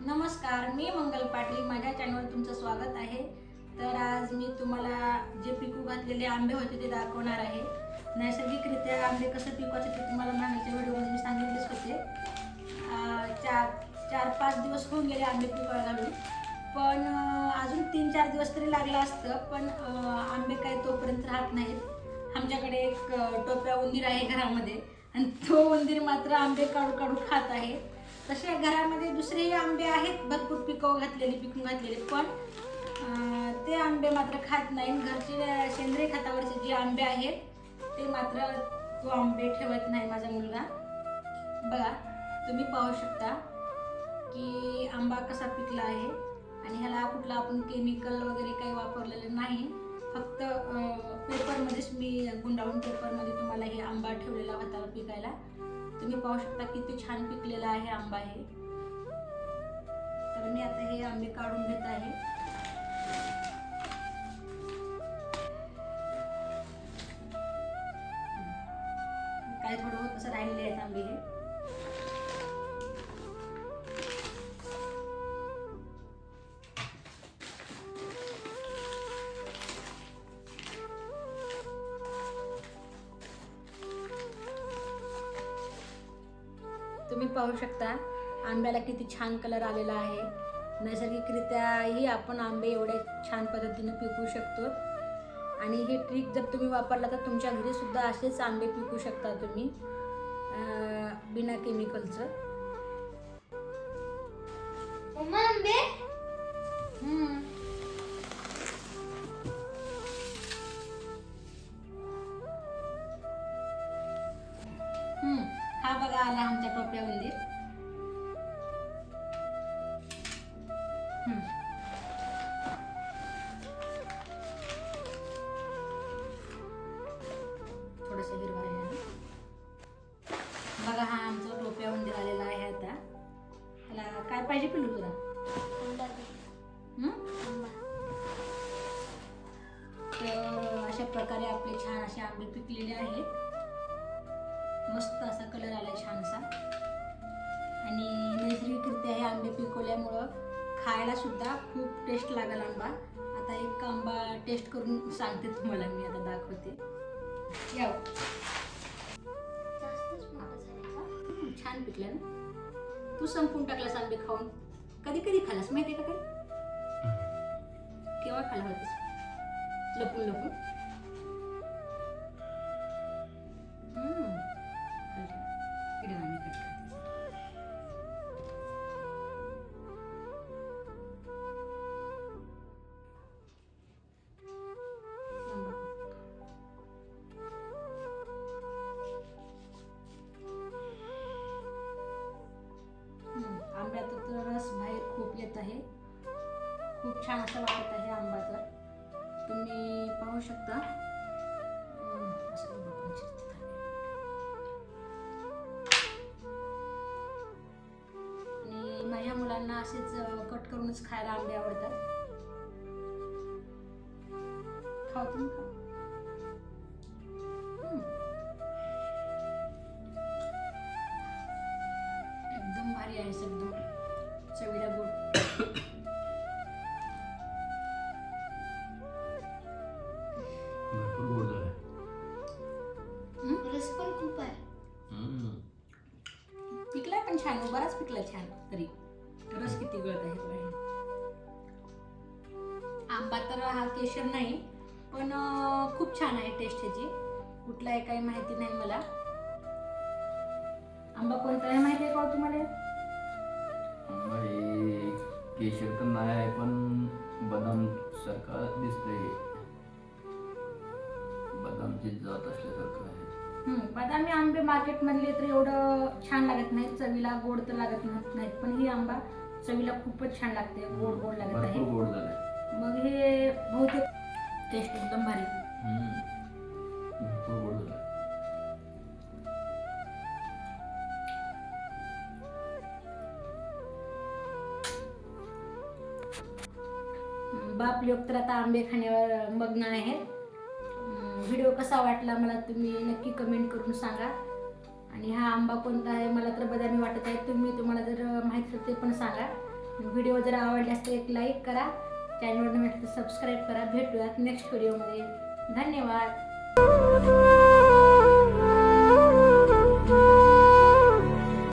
नमस्कार, मी मंगल पाटील. माझ्या चॅनलवर तुमचं स्वागत आहे. तर आज मी तुम्हाला जे पिकू घातलेले आंबे होते ते दाखवणार आहे. नैसर्गिकरित्या आंबे कसं पिकवायचे ते तुम्हाला मागच्या व्हिडिओमध्ये मी सांगितलेच होते. 4-5 दिवस होऊन गेले आंबे पिकवायला घालून, पण अजून 3-4 दिवस तरी लागलं असतं, पण आंबे काही तोपर्यंत राहत नाहीत. आमच्याकडे एक टोप्या उंदीर आहे घरामध्ये आणि तो उंदीर मात्र आंबे काढू काढू खात आहे. तसे घरामध्ये दुसरेही आंबे आहेत भरपूर पिकून घातलेले, पण ते आंबे मात्र खात नाही. घरचे सेंद्रिय खतावरचे जे आंबे आहेत ते मात्र तो आंबे ठेवत नाही माझा मुलगा. बघा, तुम्ही पाहू शकता की आंबा कसा पिकला आहे आणि ह्याला कुठला आपण केमिकल वगैरे काही वापरलेलं नाही. फक्त पेपरमध्येच मी गुंडाळून पेपरमध्ये तुम्हाला हे आंबा ठेवलेला होता पिकायला. तुम्ही पाहू शकता किती छान पिकलेला आहे आंबा हे. तर मी आता हे आंबे काढून घेत आहे. काही थोडं बहुत असं राहिलेले आहेत आंबे हे. तुम्ही पाहू शकता आंब्याला किती छान कलर आलेला आहे. नैसर्गिकरित्याही आपण आंबे एवढ्या छान पद्धतीने पिकवू शकतो आणि ही ट्रिक जर तुम्ही वापरला तर तुमच्या घरी सुद्धा असेच आंबे पिकवू शकता तुम्ही बिना केमिकलचं. आंबे हा बघा आला आमच्या टोप्या उंदीर. थोडस हिरवा राहिला. बघा, हा आमचा टोप्या उंदीर आलेला आहे. आता त्याला काय पाहिजे पिलू तुला? तर अशा प्रकारे आपले छान असे आंबे पिकलेले आहेत. मस्त असा कलर आला छानसा आणि नैसर्गिकरित्या हे आंबे पिकवल्यामुळं खायला सुद्धा खूप टेस्ट लागेल आंबा. आता एक आंबा टेस्ट करून सांगते तुम्हाला, मी आता दाखवते. याव, छान पिकला ना. तू संपून टाकलास आंबे खाऊन. कधी कधी खालास माहिती का? काही केव्हा खाला होतीस लपून लपून? आंब्यात तर रस बाहेर खूप येत आहे. खूप छान असं वाटत आहे आंबा. तर तुम्ही पाहू शकता. आणि माझ्या मुलांना असेच कट करूनच खायला आंबे आवडतात. खाऊ तुम्ही खा. एकदम भारी आहे, एकदम चवीला गोड. भरपूर गोड झालं. रस पण खूप आहे. पिकलाय पण छान, बराच पिकलाय छान. तरी रस किती गळत आहे. आंबा तर हा केशर नाही, पण खूप छान आहे टेस्ट ह्याची. कुठला आहे काही माहिती नाही मला. आंबा कोणता आहे माहिती आहे का तुम्हाला? आंबा हे केशर तर नाही आहे, पण बदाम सारखा दिसतंय. बदामची जात असल्यासारखं आहे. बदामी आंबे मार्केट मधले तर एवढं छान लागत नाही. चवीला गोड तर लागत नाहीत, पण ही आंबा चवीला खूपच छान लागते. गोड गोड लागत आहे. भरपूर गोड झालंय. मग हे बहुतेक टेस्ट एकदम भारी. भरपूर गोड झालंय. बाप लोक तर आता आंबे खाण्यावर मग्न आहेत. व्हिडिओ कसा वाटला मला तुम्ही नक्की कमेंट करून सांगा. आणि हा आंबा कोणता आहे मला तर बदामी वाटत आहे. तुम्हाला जर माहिती असेल ते पण सांगा. व्हिडिओ जर आवडल्यास तर एक लाईक करा, चॅनलवर नवीन सबस्क्राईब करा. भेटूयात नेक्स्ट व्हिडिओमध्ये. धन्यवाद.